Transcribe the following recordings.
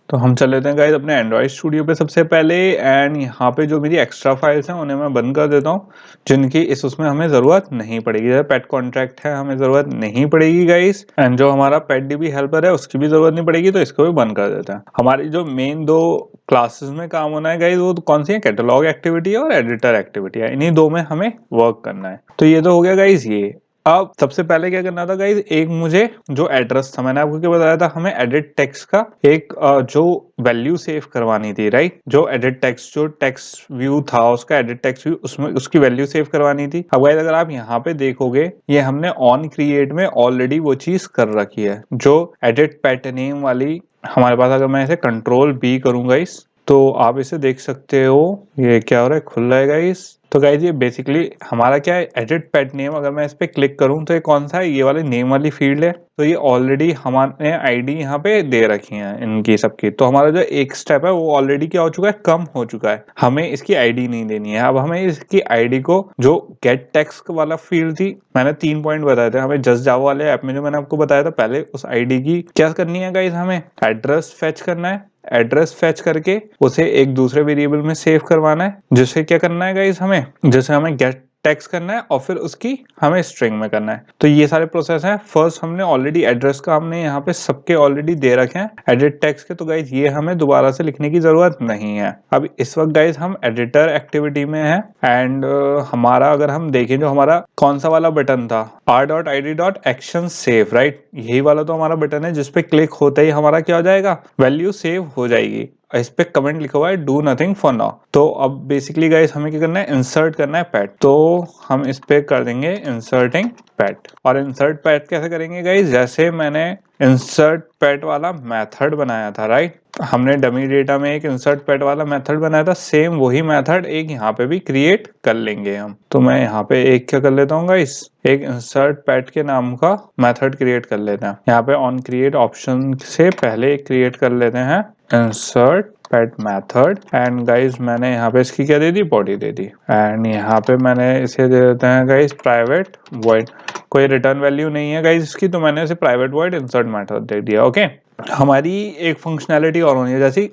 तो हम चल लेते हैं गाइज अपने एंड्रॉइड स्टूडियो पे सबसे पहले, एंड यहाँ पे जो मेरी एक्स्ट्रा फाइल्स हैं उन्हें मैं बंद कर देता हूँ, जिनकी उसमें हमें ज़रूरत नहीं पड़ेगी। जैसे पेट कॉन्ट्रैक्ट है, हमें ज़रूरत नहीं पड़ेगी गाइज, एंड जो हमारा पेट डीबी हेल्पर है उसकी भी ज़रूरत नहीं पड़ेगी, तो इसको भी बंद कर देते हैं। हमारी जो मेन दो क्लासेस में काम होना है गाइज वो कौन सी है, कैटलॉग एक्टिविटी और एडिटर एक्टिविटी है। इन्हीं दो में हमें वर्क करना है। तो ये तो हो गया गाइज ये। अब सबसे पहले क्या करना था गाइज, एक मुझे जो एड्रेस था, मैंने आपको क्या बताया था, हमें एडिट टेक्स्ट का एक जो वैल्यू सेव करवानी थी, राइट। जो एडिट टेक्स्ट, जो टेक्स्ट व्यू था उसका एडिट टेक्स्ट व्यू, उसमें उसकी वैल्यू सेव करवानी थी। अब गाइज अगर आप यहाँ पे देखोगे, ये हमने ऑन क्रिएट में ऑलरेडी वो चीज कर रखी है। जो एडिट पेट नेम वाली हमारे पास, अगर मैं इसे कंट्रोल बी करूंगा इस, तो आप इसे देख सकते हो, ये क्या हो रहा है, खुल रहा है गाइस। तो गाइज ये बेसिकली हमारा क्या है, एडिट पेट नेम। अगर मैं इस पे क्लिक करूं तो ये कौन सा है, ये वाले नेम वाली फील्ड है। तो ये ऑलरेडी हमारे आईडी यहाँ पे दे रखी है इनकी सबकी। तो हमारा जो एक स्टेप है वो ऑलरेडी क्या हो चुका है, कम हो चुका है। हमें इसकी आईडी नहीं देनी है। अब हमें इसकी आईडी को, जो गेट टेक्स्ट वाला फील्ड थी, मैंने 3 पॉइंट बताए थे हमें जस्ट जावा वाले ऐप में, जो मैंने आपको बताया था पहले, उस आईडी की क्या करनी है गाइज, हमें एड्रेस फेच करना है। एड्रेस फेच करके उसे एक दूसरे वेरिएबल में सेव करवाना है, जिसे क्या करना है गाइस, हमें जैसे हमें गेट टेक्स्ट करना है और फिर उसकी हमें स्ट्रिंग में करना है। तो ये सारे प्रोसेस हैं। फर्स्ट हमने ऑलरेडी एड्रेस का हमने यहाँ पे सबके ऑलरेडी दे रखे हैं एडिट टेक्स्ट के, तो गाइज ये हमें दोबारा से लिखने की जरूरत नहीं है। अब इस वक्त गाइज हम एडिटर एक्टिविटी में है, एंड हमारा अगर हम देखें, जो हमारा कौन सा वाला बटन था, r.id.action save, राइट, यही वाला तो हमारा बटन है जिसपे क्लिक होते ही हमारा क्या हो जाएगा, वैल्यू सेव हो जाएगी। इस पे कमेंट लिखा हुआ है डू नथिंग फॉर नाउ। तो अब बेसिकली गाइस हमें क्या करना है, इंसर्ट करना है पैट। तो हम इस पे कर देंगे इंसर्टिंग पैट। और इंसर्ट पैट कैसे करेंगे गाइस, जैसे मैंने इंसर्ट पैट वाला मेथड बनाया था, राइट, हमने डमी डेटा में एक इंसर्ट पैट वाला मेथड बनाया था, सेम वही मेथड एक यहाँ पे भी क्रिएट कर लेंगे हम। तो मैं यहाँ पे एक क्या कर लेता हूँ गाइस, एक इंसर्ट पैट के नाम का मेथड क्रिएट कर लेते हैं। यहाँ पे ऑन क्रिएट ऑप्शन से पहले क्रिएट कर लेते हैं insert PAT method, and guys मैंने यहाँ पे इसकी क्या दे दी, बॉडी दे दी, एंड यहाँ पे मैंने इसे दे देते हैं गाइस प्राइवेट वॉइड। कोई रिटर्न वैल्यू नहीं है गाइस इसकी, तो मैंने इसे प्राइवेट वॉइड इंसर्ट मेथड दे दिया। ओके, हमारी एक फंक्शनैलिटी और होनी है, जैसे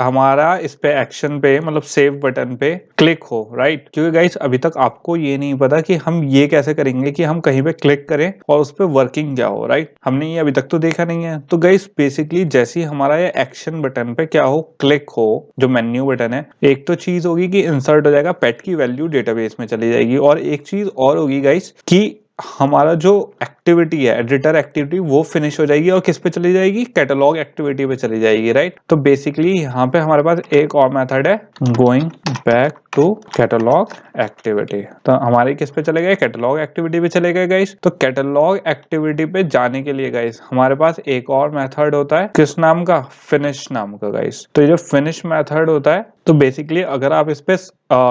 हमारा इस पे एक्शन पे, मतलब सेव बटन पे क्लिक हो, राइट। क्योंकि गाइस अभी तक आपको ये नहीं पता कि हम ये कैसे करेंगे कि हम कहीं पे क्लिक करें और उस पे वर्किंग क्या हो, राइट। हमने ये अभी तक तो देखा नहीं है। तो गाइस बेसिकली जैसे ही हमारा ये एक्शन बटन पे क्या हो, क्लिक हो, जो मेन्यू बटन है, एक तो चीज होगी कि इंसर्ट हो जाएगा, पेट की वैल्यू डेटाबेस में चली जाएगी, और एक चीज और होगी गाइस कि हमारा जो एक्टिविटी है, एडिटर एक्टिविटी, वो फिनिश हो जाएगी और किस पे चली जाएगी, कैटलॉग एक्टिविटी पे चली जाएगी, राइट। तो बेसिकली यहाँ पे हमारे पास एक और मेथड है, going back to catalog activity. तो हमारे किस पे चले गए, कैटलॉग एक्टिविटी पे चले गए गाइस। तो कैटलॉग एक्टिविटी पे जाने के लिए गाइस हमारे पास एक और मेथड होता है, किस नाम का, फिनिश नाम का गाइस। तो ये जो फिनिश मेथड होता है, तो बेसिकली अगर आप इस पे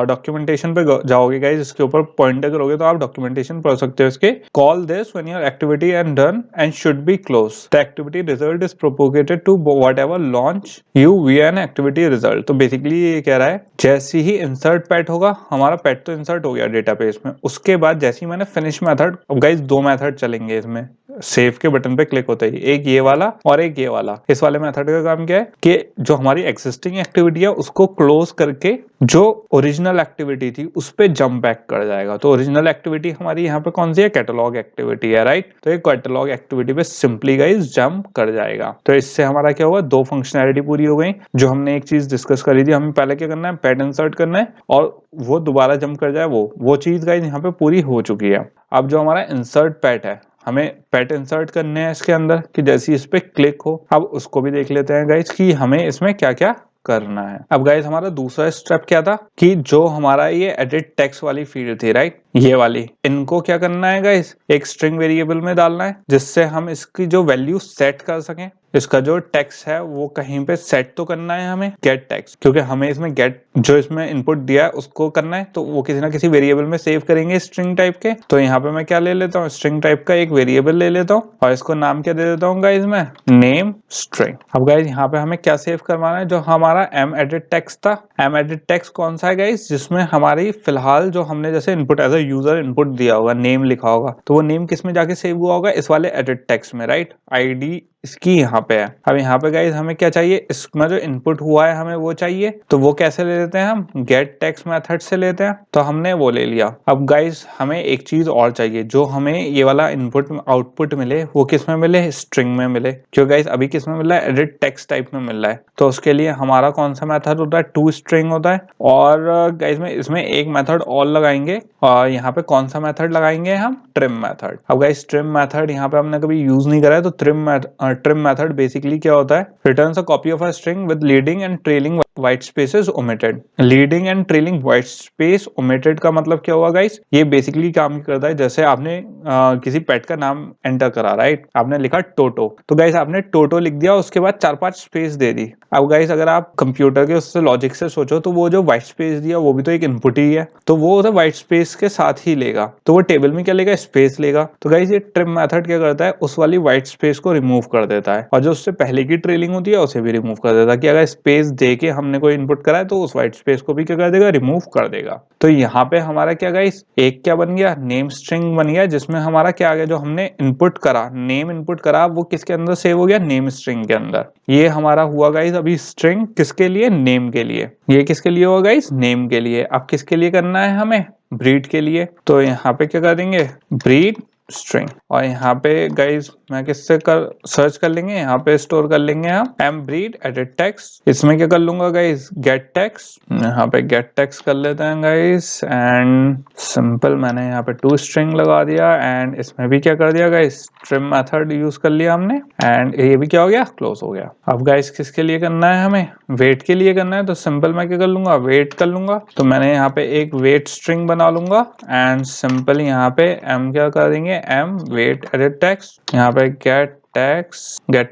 डॉक्यूमेंटेशन पे जाओगे गाइस, इसके ऊपर पॉइंटर करोगे तो आप डॉक्यूमेंटेशन पढ़ सकते हो इसके। Call this when your activity and done and should be close, the activity result is propagated to whatever launch you we an activity result. तो बेसिकली ये कह रहा है, जैसे ही इंसर्ट पैट होगा, हमारा पैट तो इंसर्ट हो गया डेटाबेस में, उसके बाद जैसे ही मैंने फिनिश मेथड, अब गाइस दो मेथड चलेंगे इसमें सेव के बटन पे क्लिक होते ही, एक ये वाला और एक ये वाला। इस वाले मेथड का काम क्या है कि जो हमारी एग्जिस्टिंग एक्टिविटी है उसको क्लोज करके जो ओरिजिनल एक्टिविटी थी उस पे जंप बैक कर जाएगा। तो ओरिजिनल एक्टिविटी हमारी यहाँ पे कौन सी है, कैटलॉग एक्टिविटी है, राइट। तो ये कैटलॉग एक्टिविटी पे सिंपली गाइस जंप कर जाएगा। तो इससे हमारा क्या हुआ, दो फंक्शनैलिटी पूरी हो गई। जो हमने एक चीज डिस्कस करी थी, हमें पहले क्या करना है, पैट इंसर्ट करना है और वो दोबारा जंप कर जाए, वो चीज गाइस यहाँ पे पूरी हो चुकी है। अब जो हमारा इंसर्ट पैट है, हमें पैट इंसर्ट करने हैं इसके अंदर, कि जैसे इस पे क्लिक हो, अब उसको भी देख लेते हैं गाइस कि हमें इसमें क्या क्या करना है। अब गाइस हमारा दूसरा स्टेप क्या था, कि जो हमारा ये एडिट टेक्स्ट वाली फील्ड थी, राइट, ये वाली, इनको क्या करना है गाइस, एक स्ट्रिंग वेरिएबल में डालना है, जिससे हम इसकी जो वैल्यू सेट कर सकें। इसका जो टेक्स्ट है वो कहीं पे सेट तो करना है हमें, गेट टेक्स्ट, क्योंकि हमें इसमें गेट जो इसमें इनपुट दिया है उसको करना है, तो वो किसी ना किसी वेरिएबल में सेव करेंगे स्ट्रिंग टाइप के। तो यहाँ पे मैं क्या ले लेता हूँ, स्ट्रिंग टाइप का एक वेरिएबल ले लेता हूँ और इसको नाम क्या दे देता हूँ गाइस, मैं नेम स्ट्रिंग। अब गाइस यहाँ पे हमें क्या सेव करवाना है, जो हमारा एम एडिट टेक्स्ट था। एम एडिट टेक्स्ट कौन सा है गाइस, जिसमें हमारी फिलहाल जो हमने जैसे input as a user input दिया होगा, नेम लिखा होगा, तो वो नेम किस में जाके सेव हुआ होगा, इस वाले एडिट टेक्स्ट में, राइट। आईडी इसकी यहाँ पे है। अब यहाँ पे गाइस हमें क्या चाहिए, इसमें जो इनपुट हुआ है हमें वो चाहिए, तो वो कैसे ले लेते हैं हम, गेट टेक्स्ट मेथड से लेते हैं, तो हमने वो ले लिया। अब गाइस हमें एक चीज और चाहिए, जो हमें ये वाला इनपुट आउटपुट मिले वो किस में मिले, स्ट्रिंग में मिले। क्यों गाइस अभी किस में मिल रहा है, एडिट टेक्स्ट टाइप में मिल रहा है। तो उसके लिए हमारा कौन सा मेथड होता है, टू स्ट्रिंग होता है। और गाइस में इसमें एक मेथड और लगाएंगे, और यहाँ पे कौन सा मेथड लगाएंगे हम, ट्रिम मेथड। अब गाइस ट्रिम मेथड यहाँ पे हमने कभी यूज नहीं करा है, तो ट्रिम मेथड बेसिकली क्या होता है, returns a copy of a string with leading and trailing white spaces omitted. Leading and trailing white space omitted का मतलब क्या हुआ गाइस, ये बेसिकली काम करता है, जैसे आपने किसी पेट का नाम एंटर करा, राइट, आपने लिखा टोटो, तो गाइस आपने टोटो लिख दिया, उसके बाद 4-5 स्पेस दे दी। अब गाइस अगर आप कंप्यूटर के उससे लॉजिक से सोचो, तो वो जो व्हाइट स्पेस दिया वो भी तो एक इनपुट ही है, तो वो उसे व्हाइट स्पेस के साथ ही लेगा, तो वो टेबल में क्या लेगा, स्पेस लेगा। तो गाइस ये ट्रिम मेथड क्या करता है, उस वाली व्हाइट स्पेस को रिमूव कर देता है, और जो उससे पहले की ट्रेलिंग होती है उसे भी रिमूव कर देता है, कि अगर स्पेस दे के हमने कोई इनपुट करा है तो उस व्हाइट स्पेस को भी क्या कर देगा, रिमूव कर देगा। तो यहाँ पे हमारा क्या गाइस, एक क्या बन गया, नेम स्ट्रिंग बन गया, जिसमें हमारा क्या आ गया, जो हमने इनपुट करा, नेम इनपुट करा, वो किसके अंदर सेव हो गया, नेम स्ट्रिंग के अंदर। ये हमारा हुआ गाइस अभी स्ट्रिंग किसके लिए, नेम के लिए। ये किसके लिए हुआ गाइस, नेम के लिए। अब किसके लिए करना है हमें, ब्रीड के लिए। तो यहाँ पे क्या कर देंगे, ब्रीड स्ट्रिंग, और यहाँ पे गाइस मैं किससे कर सर्च कर लेंगे, यहाँ पे स्टोर कर लेंगे हम एम ब्रीड एडिट टेक्स्ट। इसमें क्या कर लूंगा गाइस, गेट टेक्स्ट, यहाँ पे गेट टेक्स्ट कर लेते हैं गाइस, एंड सिंपल मैंने यहाँ पे टू स्ट्रिंग लगा दिया, एंड इसमें भी क्या कर दिया गाइस, ट्रिम मेथड यूज कर लिया हमने, एंड ये भी क्या हो गया, क्लोज हो गया। अब गाइस किसके लिए करना है, हमें वेट के लिए करना है, तो सिंपल मैं क्या कर लूंगा, वेट कर लूंगा। तो मैंने यहाँ पे एक वेट स्ट्रिंग बना लूंगा, एंड सिंपल यहाँ पे एम क्या कर देंगे, एम वेट एडिट टेक्स्ट, यहाँ पे गेट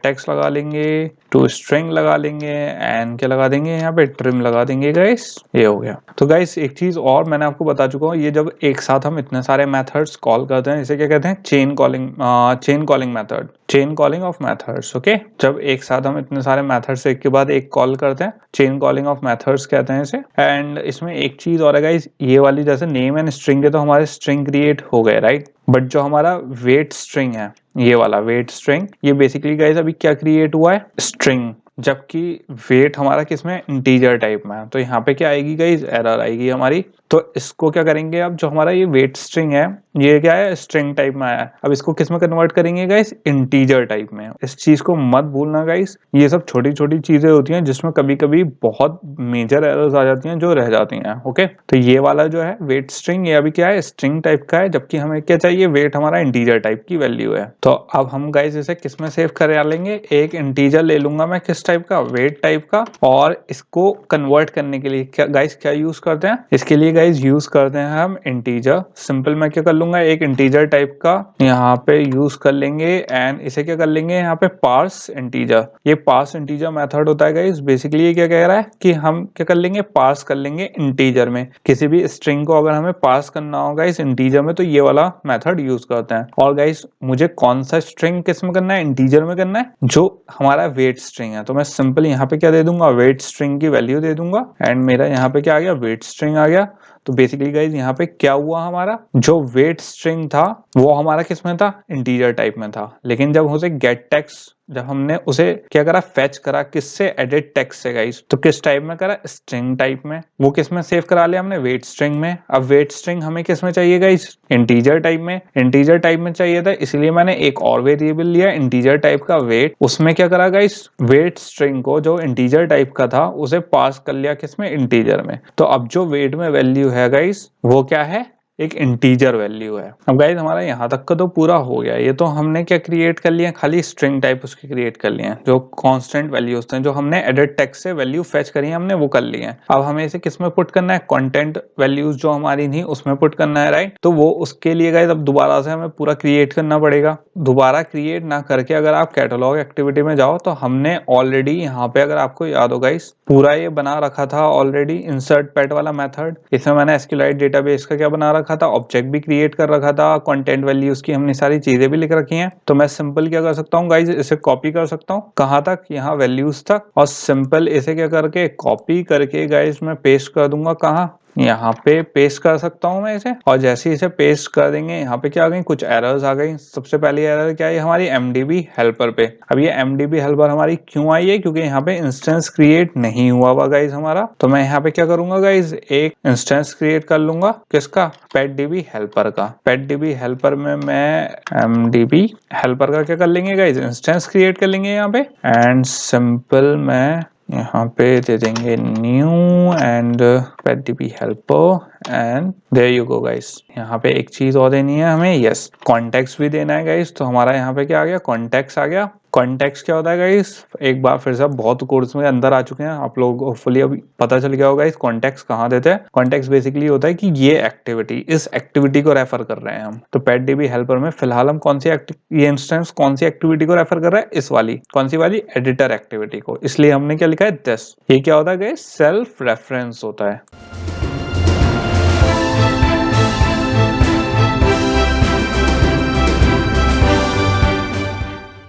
टेक्स्ट लगा लेंगे, टू स्ट्रिंग लगा लेंगे, एंड क्या लगा देंगे, यहाँ पे ट्रिम लगा देंगे गाइस। ये हो गया। तो गाइस एक चीज और मैंने आपको बता चुका हूँ, ये जब एक साथ हम इतने सारे मेथड्स कॉल करते हैं, इसे क्या कहते हैं, chain calling method, chain calling of methods. Okay, जब एक साथ हम इतने सारे मेथड्स एक के बाद एक कॉल करते हैं, चेन कॉलिंग ऑफ मेथड्स कहते हैं इसे। एंड इसमें एक चीज और है गाइस, ये वाली जैसे नेम एंड स्ट्रिंग है, तो हमारे स्ट्रिंग क्रिएट हो गए, राइट, बट जो हमारा वेट स्ट्रिंग है, ये वाला वेट स्ट्रिंग, ये बेसिकली गाइस अभी क्या क्रिएट हुआ है, स्ट्रिंग, जबकि वेट हमारा किसमें, इंटीजर टाइप में है। तो यहाँ पे क्या आएगी गाइस, एरर आएगी हमारी। तो इसको क्या करेंगे, अब जो हमारा ये वेट स्ट्रिंग है, ये क्या है, स्ट्रिंग टाइप में आया है, अब इसको किस में कन्वर्ट करेंगे गाइस, इंटीजर टाइप में। इस चीज को मत भूलना गाइस, ये सब छोटी छोटी चीजें होती हैं जिसमें कभी कभी बहुत मेजर एरर्स आ जाती हैं जो रह जाती हैं। ओके, तो ये वाला जो है वेट स्ट्रिंग, ये अभी क्या है, स्ट्रिंग टाइप का है, जबकि हमें क्या चाहिए, वेट हमारा इंटीजर टाइप की वैल्यू है। तो अब हम गाइस इसे किस में सेव करा लेंगे, एक इंटीजर ले लूंगा मैं, किस टाइप का, वेट टाइप का, और इसको कन्वर्ट करने के लिए क्या गाइस, क्या यूज करते हैं, इसके लिए गाइस यूज करते हैं हम इंटीजर। सिंपल मैं क्या कर लूंगा, एक इंटीजर टाइप का यहाँ पे यूज कर लेंगे, एंड इसे क्या कर लेंगे, यहाँ पे पार्स इंटीजर। ये पार्स इंटीजर मेथड होता है गाइस, बेसिकली ये क्या कह रहा है कि हम क्या कर लेंगे, पार्स कर लेंगे इंटीजर में, किसी भी स्ट्रिंग को अगर हमें पार्स करना होगा इस इंटीजर में, तो ये वाला मेथड यूज करते हैं। और गाइस मुझे कौन सा स्ट्रिंग किस में करना है, इंटीजर में करना है, जो हमारा वेट स्ट्रिंग है। तो मैं सिंपल यहाँ पे क्या दे दूंगा, वेट स्ट्रिंग की वैल्यू दे दूंगा, एंड मेरा यहाँ पे क्या आ गया, वेट स्ट्रिंग आ गया। तो बेसिकली गाइज यहाँ पे क्या हुआ, हमारा जो वेट स्ट्रिंग था वो हमारा किस में था, इंटीजर टाइप में था, लेकिन जब उसे गेट टेक्स्ट, जब हमने उसे क्या करा, फेच करा, किससे, एडिट टेक्स्ट से गाइस, तो किस टाइप में करा, स्ट्रिंग टाइप में। वो किस में सेव करा लिया हमने, वेट स्ट्रिंग में। अब वेट स्ट्रिंग हमें किस में चाहिए गाइस, इंटीजर टाइप में। इंटीजर टाइप में चाहिए था, इसलिए मैंने एक और वेरिएबल लिया इंटीजर टाइप का वेट, उसमें क्या करा गाइस, वेट स्ट्रिंग को जो इंटीजर टाइप का था उसे पास कर लिया किसमें, इंटीजर में। तो अब जो वेट में वैल्यू है गाइस, वो क्या है, एक इंटीजर वैल्यू है। अब गाइस हमारा यहाँ तक का तो पूरा हो गया। ये तो हमने क्या क्रिएट कर लिया, खाली स्ट्रिंग टाइप उसके क्रिएट कर लिए हैं, जो कांस्टेंट वैल्यूज थे, जो हमने एडिट टेक्स्ट से वैल्यू फेच करी है हमने, वो कर लिए हैं। अब हमें इसे किस में पुट करना है, कंटेंट वैल्यूज जो हमारी थी उसमें पुट करना है, राइट। तो वो उसके लिए गाइस अब दोबारा से हमें पूरा क्रिएट करना पड़ेगा। दोबारा क्रिएट ना करके अगर आप कैटलॉग एक्टिविटी में जाओ, तो हमने ऑलरेडी यहाँ पे, अगर आपको याद हो गाइस, पूरा ये बना रखा था ऑलरेडी, इंसर्ट पेट वाला मेथड। इसमें मैंने एसक्यूएलआइट डेटाबेस का क्या बना रखा था, ऑब्जेक्ट भी क्रिएट कर रखा था, कंटेंट वैल्यूज की हमने सारी चीजें भी लिख रखी हैं। तो मैं सिंपल क्या कर सकता हूँ गाइस, इसे कॉपी कर सकता हूँ, कहाँ तक, यहाँ वैल्यूज तक, और सिंपल इसे क्या करके कॉपी करके गाइस मैं पेस्ट कर दूंगा, कहाँ, यहाँ पे पेस्ट कर सकता हूँ मैं इसे, और जैसे ही इसे पेस्ट कर देंगे यहाँ पे क्या आ गई, कुछ एरर्स आ गई। सबसे पहली एरर क्या है हमारी MDB हेल्पर पे। अब ये MDB हेल्पर हमारी क्यों आई है, क्योंकि यहाँ पे इंस्टेंस क्रिएट नहीं हुआ हुआ गाइज हमारा। तो मैं यहाँ पे क्या करूंगा गाइज, एक इंस्टेंस क्रिएट कर लूंगा किसका, PetDB हेल्पर का। PetDB हेल्पर में मैं MDB हेल्पर का क्या कर लेंगे गाइज, इंस्टेंस क्रिएट कर लेंगे यहाँ पे, एंड सिंपल मैं यहाँ पे दे देंगे new and PetDB helper and there you go guys. यहाँ पे एक चीज और देनी है हमें, यस कॉन्टेक्स्ट भी देना है गाइस। तो हमारा यहाँ पे क्या आ गया, कॉन्टेक्स्ट आ गया। कॉन्टेक्स्ट क्या होता है गाइस, एक बार फिर से, बहुत कोर्स में अंदर आ चुके हैं आप लोग, होपफुली अभी पता चल गया होगा इस कॉन्टेक्स्ट कहाँ देते हैं। कॉन्टेक्स्ट बेसिकली होता है कि ये एक्टिविटी, इस एक्टिविटी को रेफर कर रहे हैं हम। तो PetDB हेल्पर में फिलहाल हम कौन सी ये इंस्टेंस कौन सी एक्टिविटी को रेफर कर रहा है, इस वाली, कौन सी वाली, एडिटर एक्टिविटी को। इसलिए हमने क्या लिखा है, दिस। ये क्या होता है गाइस, सेल्फ रेफरेंस होता है।